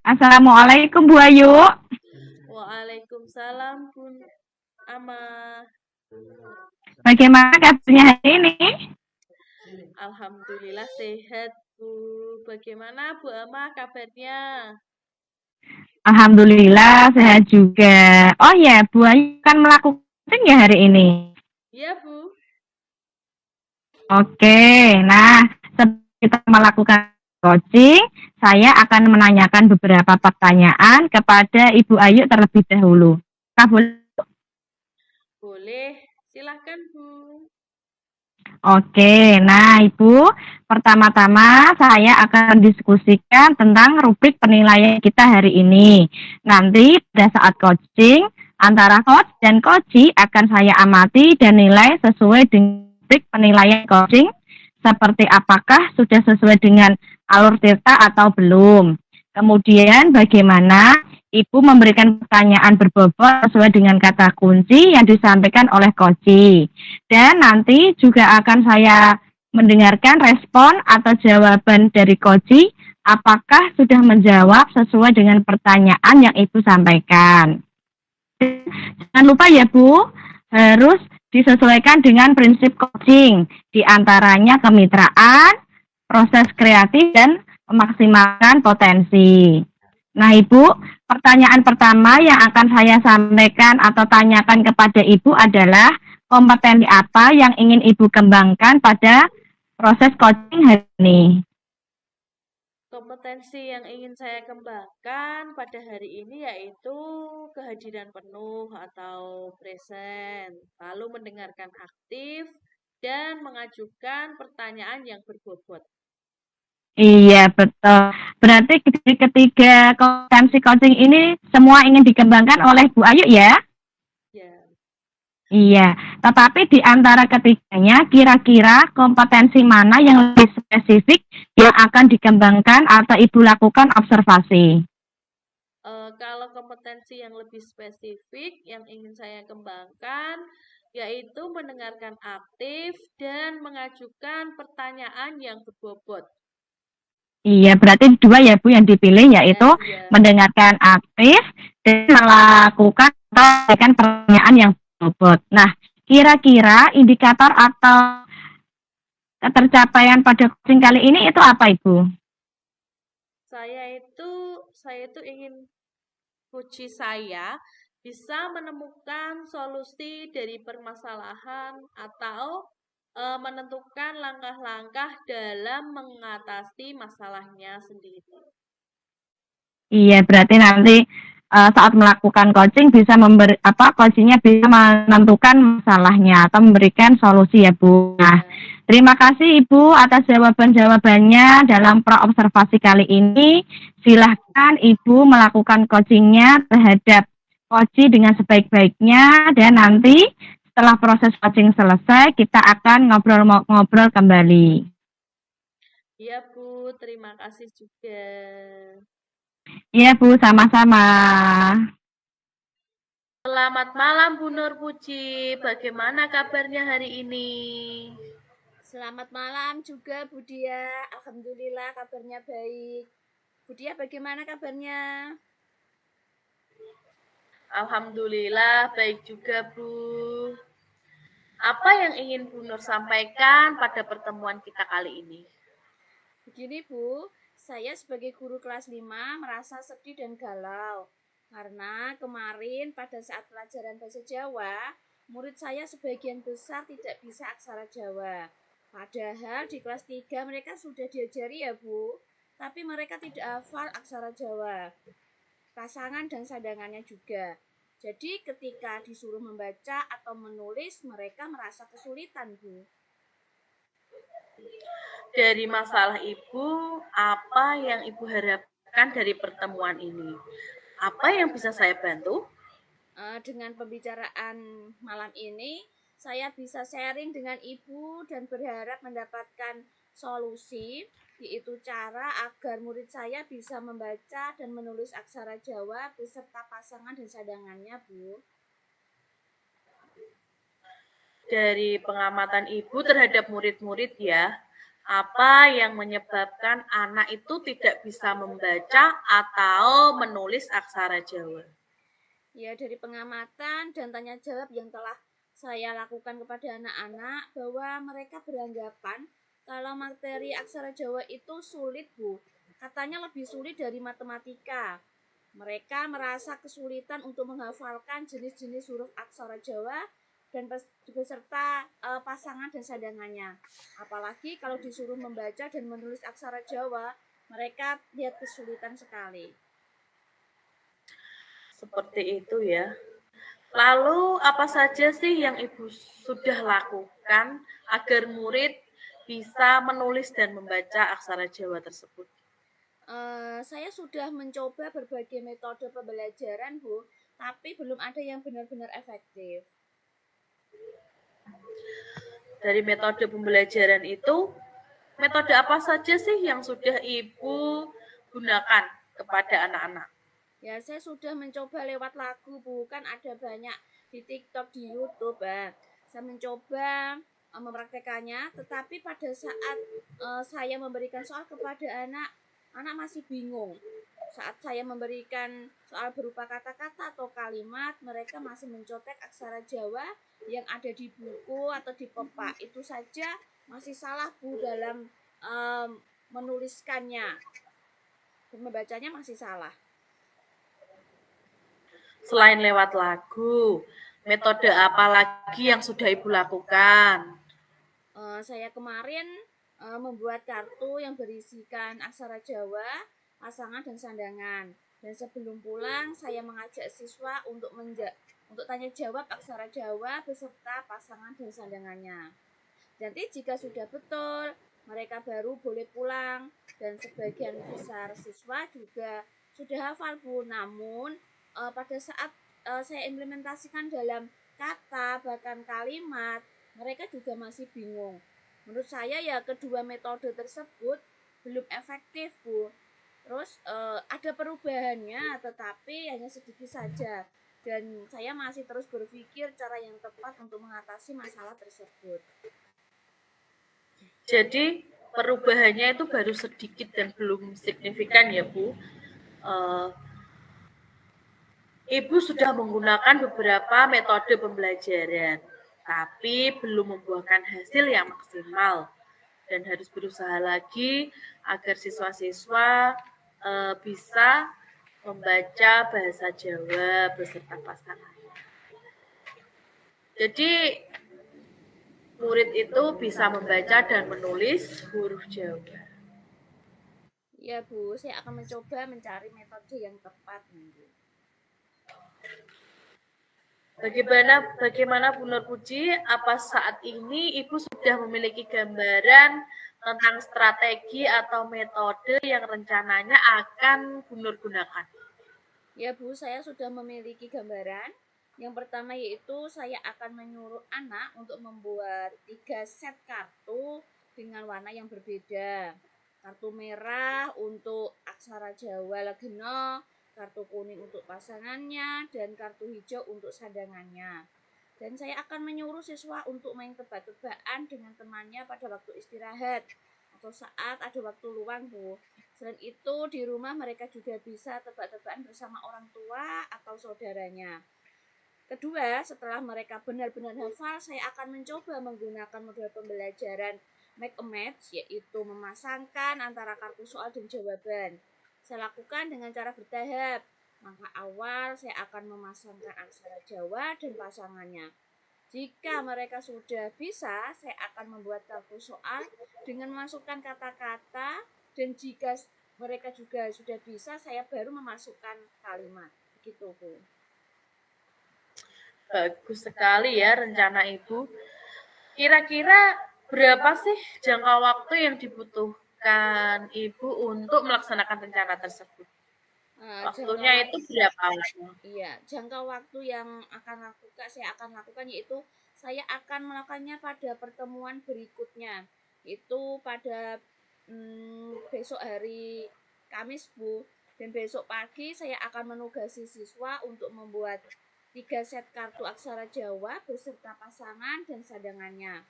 Assalamualaikum Bu Ayu. Waalaikumsalam Bun Ama. Bagaimana kabarnya hari ini? Alhamdulillah sehat Bu. Bagaimana Bu Ama kabarnya? Alhamdulillah sehat juga. Oh ya, Bu Ayu kan melakukan ya hari ini. Iya Bu. Oke, nah sebelum kita melakukan coaching, saya akan menanyakan beberapa pertanyaan kepada Ibu Ayu terlebih dahulu. Boleh? Boleh, silahkan Bu. Oke, nah Ibu, pertama-tama saya akan mendiskusikan tentang rubrik penilaian kita hari ini. Nanti pada saat coaching, antara coach dan coachee akan saya amati dan nilai sesuai dengan rubrik penilaian coaching, seperti apakah sudah sesuai dengan alur tirta atau belum. Kemudian bagaimana Ibu memberikan pertanyaan berbobot sesuai dengan kata kunci yang disampaikan oleh coachee. Dan nanti juga akan saya mendengarkan respon atau jawaban dari coachee apakah sudah menjawab sesuai dengan pertanyaan yang Ibu sampaikan. Jangan lupa ya Bu, harus disesuaikan dengan prinsip coaching, diantaranya kemitraan, proses kreatif, dan memaksimalkan potensi. Nah Ibu, pertanyaan pertama yang akan saya sampaikan atau tanyakan kepada Ibu adalah kompetensi apa yang ingin Ibu kembangkan pada proses coaching hari ini? Kompetensi yang ingin saya kembangkan pada hari ini yaitu kehadiran penuh atau present, lalu mendengarkan aktif, dan mengajukan pertanyaan yang berbobot. Iya, betul. Berarti ketiga kompetensi coaching ini semua ingin dikembangkan oleh Bu Ayu ya? Ya. Iya, tetapi di antara ketiganya, kira-kira kompetensi mana yang lebih spesifik yang akan dikembangkan atau Ibu lakukan observasi? Kalau kompetensi yang lebih spesifik yang ingin saya kembangkan, yaitu mendengarkan aktif dan mengajukan pertanyaan yang berbobot. Iya, berarti dua ya Bu yang dipilih, yaitu Ya. mendengarkan aktif dan melakukan atau memberikan pertanyaan yang berbobot. Nah, kira-kira indikator atau ketercapaian pada coaching kali ini itu apa Ibu? Saya itu ingin coach saya bisa menemukan solusi dari permasalahan atau menentukan langkah-langkah dalam mengatasi masalahnya sendiri. Iya, berarti nanti saat melakukan coaching bisa coachingnya bisa menentukan masalahnya atau memberikan solusi ya Bu. Nah, terima kasih Ibu atas jawaban-jawabannya dalam pra-observasi kali ini. Silahkan Ibu melakukan coachingnya terhadap coachee dengan sebaik-baiknya dan nanti setelah proses coaching selesai kita akan ngobrol-ngobrol kembali. Iya Bu, terima kasih juga. Iya Bu, sama-sama. Selamat malam Bu Nur Puji, bagaimana kabarnya hari ini? Selamat malam juga Bu Dia, alhamdulillah kabarnya baik. Bu Dia bagaimana kabarnya? Alhamdulillah baik juga Bu. Apa yang ingin Bu Nur sampaikan pada pertemuan kita kali ini? Begini Bu, Saya sebagai guru kelas 5 merasa sedih dan galau. Karena kemarin pada saat pelajaran bahasa Jawa, murid saya sebagian besar tidak bisa aksara Jawa. Padahal di kelas 3 mereka sudah diajari ya Bu, tapi mereka tidak hafal aksara Jawa, pasangan dan sadangannya juga. Jadi ketika disuruh membaca atau menulis, mereka merasa kesulitan Bu. Dari masalah Ibu, apa yang Ibu harapkan dari pertemuan ini? Apa yang bisa saya bantu? Dengan pembicaraan malam ini, saya bisa sharing dengan Ibu dan berharap mendapatkan solusi, yaitu cara agar murid saya bisa membaca dan menulis aksara Jawa beserta pasangan dan sadangannya, Bu. Dari pengamatan Ibu terhadap murid-murid ya, apa yang menyebabkan anak itu tidak bisa membaca atau menulis aksara Jawa? Ya, dari pengamatan dan tanya jawab yang telah saya lakukan kepada anak-anak, bahwa mereka beranggapan kalau materi aksara Jawa itu sulit, Bu. Katanya lebih sulit dari matematika. Mereka merasa kesulitan untuk menghafalkan jenis-jenis huruf aksara Jawa dan beserta pasangan dan sadangannya. Apalagi kalau disuruh membaca dan menulis aksara Jawa, mereka lihat kesulitan sekali. Seperti itu ya. Lalu apa saja sih yang Ibu sudah lakukan agar murid bisa menulis dan membaca aksara Jawa tersebut? Saya sudah mencoba berbagai metode pembelajaran, Bu, tapi belum ada yang benar-benar efektif. Dari metode pembelajaran itu, metode apa saja sih yang sudah Ibu gunakan kepada anak-anak? Ya, saya sudah mencoba lewat lagu, Bu. Kan ada banyak di TikTok, di YouTube. Saya mencoba mempraktekannya, tetapi pada saat saya memberikan soal kepada anak, anak masih bingung. Saat saya memberikan soal berupa kata-kata atau kalimat, mereka masih mencontek aksara Jawa yang ada di buku atau di peta. Itu saja masih salah, Bu, dalam menuliskannya. Membacanya masih salah. Selain lewat lagu, metode apa lagi yang sudah Ibu lakukan? Saya kemarin membuat kartu yang berisikan aksara Jawa, pasangan dan sandangan. Dan sebelum pulang, saya mengajak siswa untuk tanya jawab aksara Jawa beserta pasangan dan sandangannya. Nanti jika sudah betul, mereka baru boleh pulang. Dan sebagian besar siswa juga sudah hafal, Bu. Namun pada saat saya implementasikan dalam kata bahkan kalimat, mereka juga masih bingung. Menurut saya ya kedua metode tersebut belum efektif, Bu. Terus ada perubahannya, tetapi hanya sedikit saja. Dan saya masih terus berpikir cara yang tepat untuk mengatasi masalah tersebut. Jadi perubahannya itu baru sedikit dan belum signifikan ya Bu. Ibu sudah menggunakan beberapa metode pembelajaran, tapi belum membuahkan hasil yang maksimal dan harus berusaha lagi agar siswa-siswa bisa membaca bahasa Jawa beserta pasangan. Jadi murid itu bisa membaca dan menulis huruf Jawa. Ya Bu, saya akan mencoba mencari metode yang tepat nanti. Bagaimana Bu Nur Puji, apa saat ini Ibu sudah memiliki gambaran tentang strategi atau metode yang rencananya akan Bu Nur gunakan? Ya Bu, saya sudah memiliki gambaran. Yang pertama yaitu saya akan menyuruh anak untuk membuat 3 set kartu dengan warna yang berbeda. Kartu merah untuk aksara Jawa Legeno, kartu kuning untuk pasangannya, dan kartu hijau untuk sadangannya. Dan saya akan menyuruh siswa untuk main tebak-tebakan dengan temannya pada waktu istirahat atau saat ada waktu luang, Bu. Selain itu, di rumah mereka juga bisa tebak-tebakan bersama orang tua atau saudaranya. Kedua, setelah mereka benar-benar hafal, saya akan mencoba menggunakan model pembelajaran make a match, yaitu memasangkan antara kartu soal dan jawaban. Saya lakukan dengan cara bertahap. Langkah awal saya akan memasangkan aksara Jawa dan pasangannya. Jika mereka sudah bisa, saya akan membuat kartu soal dengan memasukkan kata-kata, dan jika mereka juga sudah bisa, saya baru memasukkan kalimat. Begitu, Bu. Bagus sekali ya rencana Ibu. Kira-kira berapa sih jangka waktu yang dibutuhkan Ibu untuk melaksanakan rencana tersebut? Waktunya itu berapa lama? Iya, jangka waktu yang saya akan lakukan yaitu saya akan melakukannya pada pertemuan berikutnya, itu pada besok hari Kamis, Bu. Dan besok pagi saya akan menugasi siswa untuk membuat 3 set kartu aksara Jawa beserta pasangan dan sadangannya.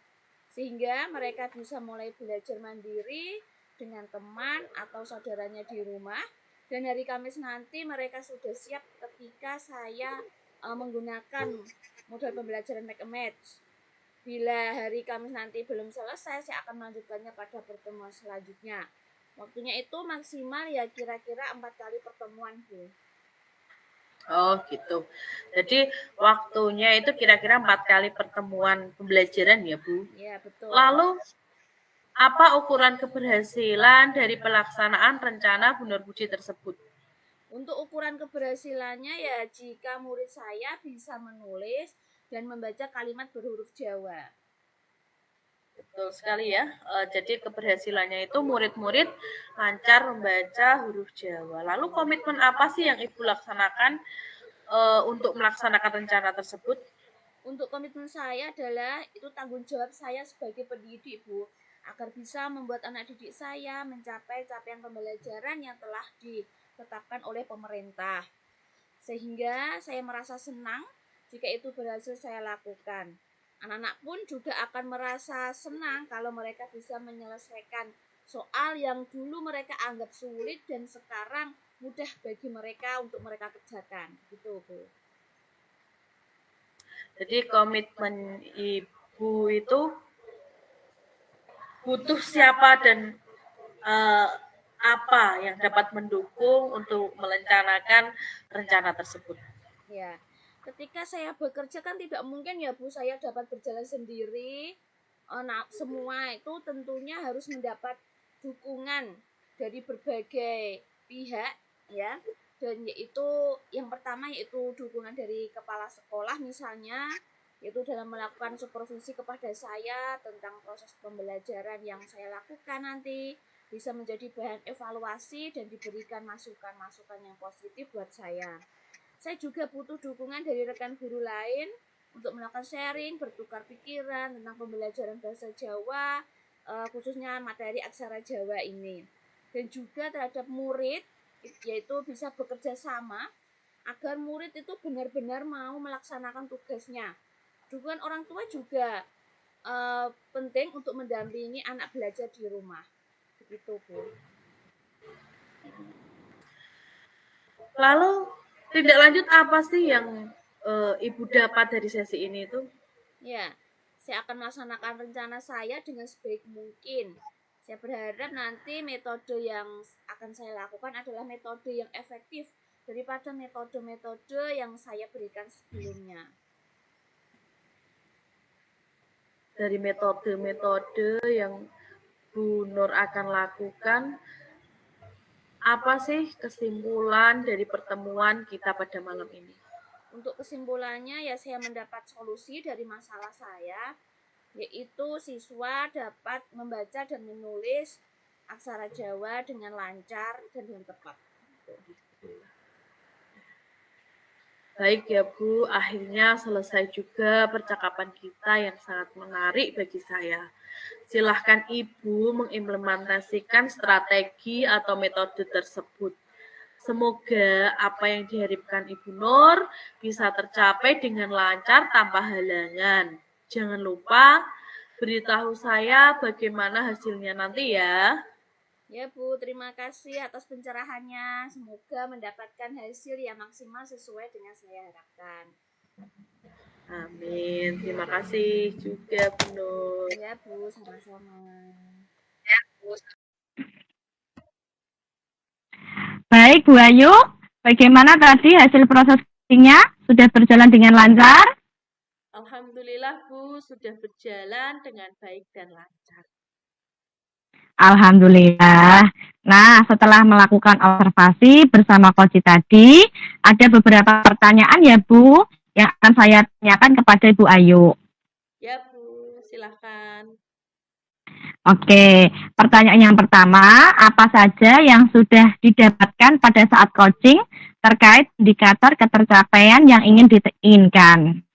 Sehingga mereka bisa mulai belajar mandiri dengan teman atau saudaranya di rumah. Dan hari Kamis nanti mereka sudah siap ketika saya menggunakan modal pembelajaran make a match. Bila hari Kamis nanti belum selesai, saya akan melanjutkannya pada pertemuan selanjutnya. Waktunya itu maksimal ya kira-kira 4 kali pertemuan, Bu. Oh gitu. Jadi waktunya itu kira-kira 4 kali pertemuan pembelajaran ya Bu? Ya, betul. Lalu apa ukuran keberhasilan dari pelaksanaan rencana Bu Nurbudi tersebut? Untuk ukuran keberhasilannya ya jika murid saya bisa menulis dan membaca kalimat berhuruf Jawa. Betul sekali ya. Jadi keberhasilannya itu murid-murid lancar membaca huruf Jawa. Lalu komitmen apa sih yang Ibu laksanakan untuk melaksanakan rencana tersebut? Untuk komitmen saya adalah itu tanggung jawab saya sebagai pendidik, Bu, agar bisa membuat anak didik saya mencapai capaian pembelajaran yang telah ditetapkan oleh pemerintah. Sehingga saya merasa senang jika itu berhasil saya lakukan. Anak-anak pun juga akan merasa senang kalau mereka bisa menyelesaikan soal yang dulu mereka anggap sulit dan sekarang mudah bagi mereka untuk mereka kerjakan. Gitu, Bu. Jadi komitmen Ibu itu butuh siapa dan apa yang dapat mendukung untuk merencanakan rencana tersebut. Ya, ketika saya bekerja kan tidak mungkin ya Bu saya dapat berjalan sendiri. Nah, semua itu tentunya harus mendapat dukungan dari berbagai pihak ya. Dan yaitu yang pertama yaitu dukungan dari kepala sekolah misalnya, yaitu dalam melakukan supervisi kepada saya tentang proses pembelajaran yang saya lakukan nanti bisa menjadi bahan evaluasi dan diberikan masukan-masukan yang positif buat saya. Saya juga butuh dukungan dari rekan guru lain untuk melakukan sharing, bertukar pikiran tentang pembelajaran bahasa Jawa, khususnya materi aksara Jawa ini. Dan juga terhadap murid, yaitu bisa bekerja sama agar murid itu benar-benar mau melaksanakan tugasnya. Dukungan orang tua juga penting untuk mendampingi anak belajar di rumah. Begitu, Bu. Lalu tindak lanjut apa sih yang Ibu dapat dari sesi ini itu? Ya, saya akan melaksanakan rencana saya dengan sebaik mungkin. Saya berharap nanti metode yang akan saya lakukan adalah metode yang efektif daripada metode-metode yang saya berikan sebelumnya. Dari metode-metode yang Bu Nur akan lakukan, apa sih kesimpulan dari pertemuan kita pada malam ini? Untuk kesimpulannya ya saya mendapat solusi dari masalah saya, yaitu siswa dapat membaca dan menulis aksara Jawa dengan lancar dan dengan tepat. Baik ya Bu, akhirnya selesai juga percakapan kita yang sangat menarik bagi saya. Silahkan Ibu mengimplementasikan strategi atau metode tersebut. Semoga apa yang diharapkan Ibu Nur bisa tercapai dengan lancar tanpa halangan. Jangan lupa beritahu saya bagaimana hasilnya nanti ya. Ya Bu, terima kasih atas pencerahannya. Semoga mendapatkan hasil yang maksimal sesuai dengan saya harapkan. Amin. Terima kasih juga Bu Nur. Ya Bu, sama-sama. Baik Bu Ayu, bagaimana tadi hasil prosesnya? Sudah berjalan dengan lancar? Alhamdulillah Bu, sudah berjalan dengan baik dan lancar. Alhamdulillah. Nah, setelah melakukan observasi bersama Koci tadi, ada beberapa pertanyaan ya Bu, yang akan saya tanyakan kepada Ibu Ayu. Ya Bu, silahkan. Oke, pertanyaan yang pertama, apa saja yang sudah didapatkan pada saat coaching terkait indikator ketercapaian yang ingin diinginkan?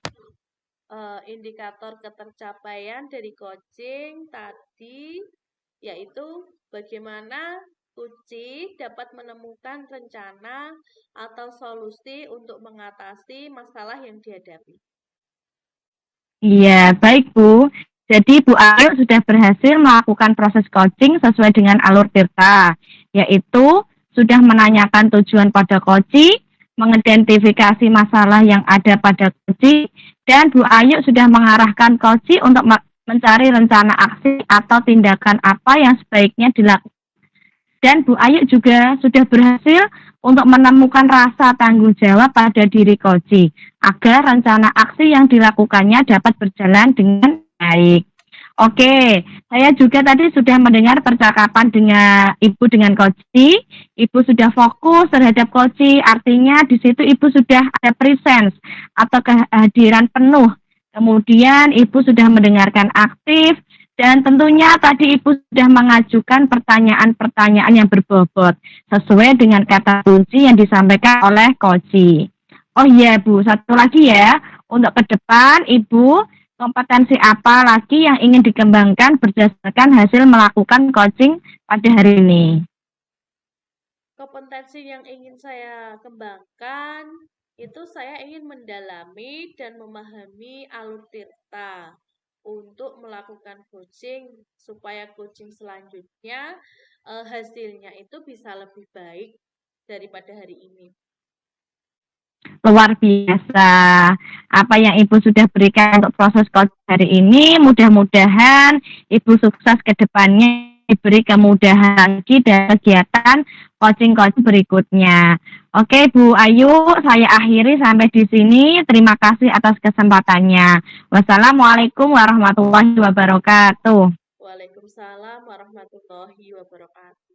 Indikator ketercapaian dari coaching tadi yaitu bagaimana Kuci dapat menemukan rencana atau solusi untuk mengatasi masalah yang dihadapi. Iya, baik Bu. Jadi Bu Ayu sudah berhasil melakukan proses coaching sesuai dengan alur Tirta, yaitu sudah menanyakan tujuan pada coaching, mengidentifikasi masalah yang ada pada coaching, dan Bu Ayu sudah mengarahkan coaching untuk mencari rencana aksi atau tindakan apa yang sebaiknya dilakukan. Dan Bu Ayu juga sudah berhasil untuk menemukan rasa tanggung jawab pada diri Koci agar rencana aksi yang dilakukannya dapat berjalan dengan baik. Oke, saya juga tadi sudah mendengar percakapan dengan Ibu dengan Koci. Ibu sudah fokus terhadap Koci, artinya di situ Ibu sudah ada presence atau kehadiran penuh. Kemudian Ibu sudah mendengarkan aktif, dan tentunya tadi Ibu sudah mengajukan pertanyaan-pertanyaan yang berbobot sesuai dengan kata kunci yang disampaikan oleh Koci. Oh iya Bu, satu lagi ya, untuk ke depan Ibu, kompetensi apa lagi yang ingin dikembangkan berdasarkan hasil melakukan coaching pada hari ini? Kompetensi yang ingin saya kembangkan itu saya ingin mendalami dan memahami alur Tirta untuk melakukan coaching supaya coaching selanjutnya hasilnya itu bisa lebih baik daripada hari ini. Luar biasa. Apa yang Ibu sudah berikan untuk proses coaching hari ini, mudah-mudahan Ibu sukses ke depannya, diberi kemudahan lagi dan kegiatan coaching-coaching berikutnya. Oke Bu Ayu, saya akhiri sampai di sini. Terima kasih atas kesempatannya. Wassalamualaikum warahmatullahi wabarakatuh. Waalaikumsalam warahmatullahi wabarakatuh.